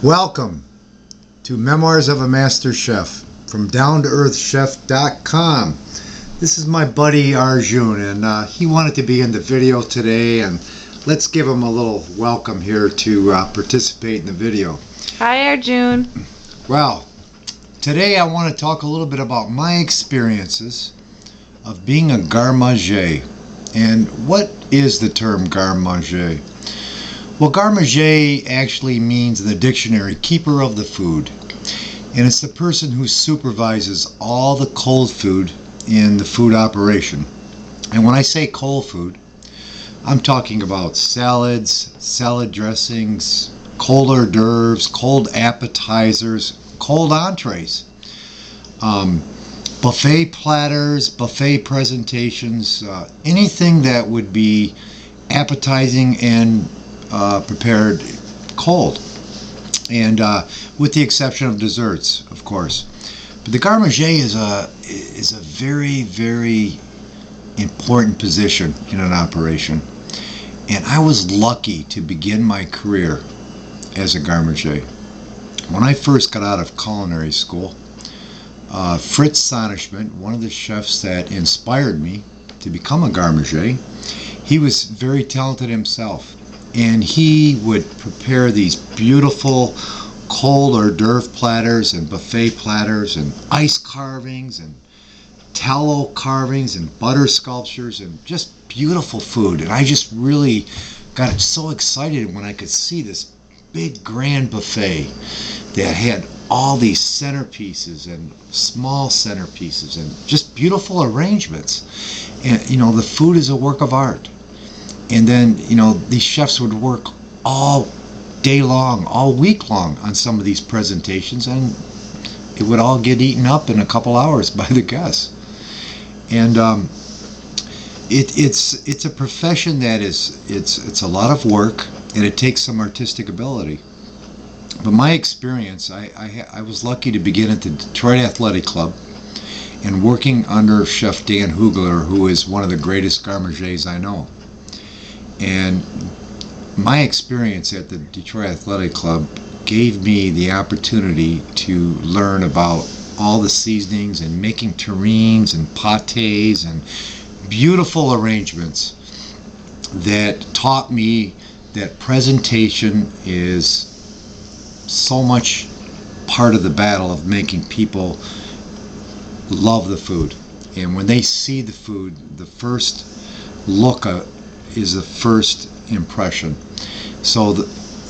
Welcome to Memoirs of a Master Chef from DownToEarthChef.com. This is my buddy Arjun, and he wanted to be in the video today, and let's give him a little welcome here to participate in the video. Hi Arjun. Well, today I want to talk a little bit about my experiences of being a Garde Manger. And what is the term Garde Manger? Well, Garde Manger actually means in the dictionary, keeper of the food. And it's the person who supervises all the cold food in the food operation. And when I say cold food, I'm talking about salads, salad dressings, cold hors d'oeuvres, cold appetizers, cold entrees, buffet platters, buffet presentations, anything that would be appetizing and prepared cold, and with the exception of desserts, of course. But the Garde Manger is a very, very important position in an operation, and I was lucky to begin my career as a Garde Manger. When I first got out of culinary school, Fritz Sonishment, one of the chefs that inspired me to become a Garde Manger, he was very talented himself. And he would prepare these beautiful cold hors d'oeuvre platters and buffet platters and ice carvings and tallow carvings and butter sculptures and just beautiful food. And I just really got so excited when I could see this big grand buffet that had all these centerpieces and small centerpieces and just beautiful arrangements. And you know, the food is a work of art. And then, you know, these chefs would work all day long, all week long on some of these presentations, and it would all get eaten up in a couple hours by the guests. And it's a profession that it's a lot of work, and it takes some artistic ability. But my experience, I was lucky to begin at the Detroit Athletic Club and working under Chef Dan Hugler, who is one of the greatest Garde Mangers I know. And my experience at the Detroit Athletic Club gave me the opportunity to learn about all the seasonings and making terrines and pâtés and beautiful arrangements that taught me that presentation is so much part of the battle of making people love the food. And when they see the food, the first look is the first impression. So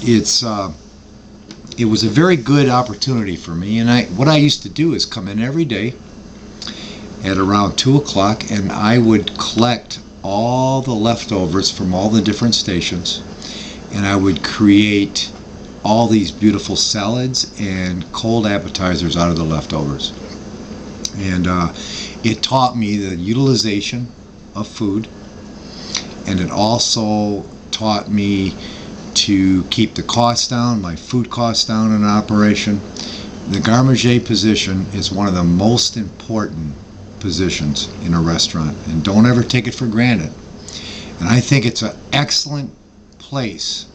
it was a very good opportunity for me, and what I used to do is come in every day at around 2 o'clock, and I would collect all the leftovers from all the different stations, and I would create all these beautiful salads and cold appetizers out of the leftovers. And it taught me the utilization of food, and it also taught me to keep the costs down, my food costs down in an operation. The Garde Manger position is one of the most important positions in a restaurant, and don't ever take it for granted. And I think it's an excellent place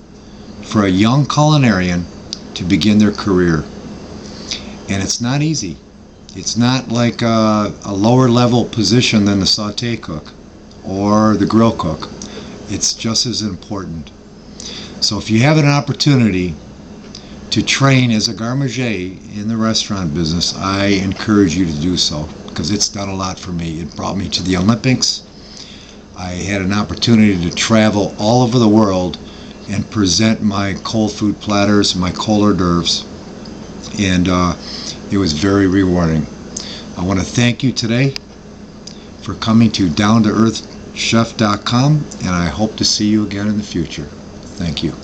for a young culinarian to begin their career. And it's not easy. It's not like a lower level position than the sauté cook or the grill cook. It's just as important. So if you have an opportunity to train as a Garde Manger in the restaurant business, I encourage you to do so, because it's done a lot for me. It brought me to the Olympics. I had an opportunity to travel all over the world and present my cold food platters, my cold hors d'oeuvres, and it was very rewarding. I want to thank you today for coming to DownToEarthChef.com, and I hope to see you again in the future. Thank you.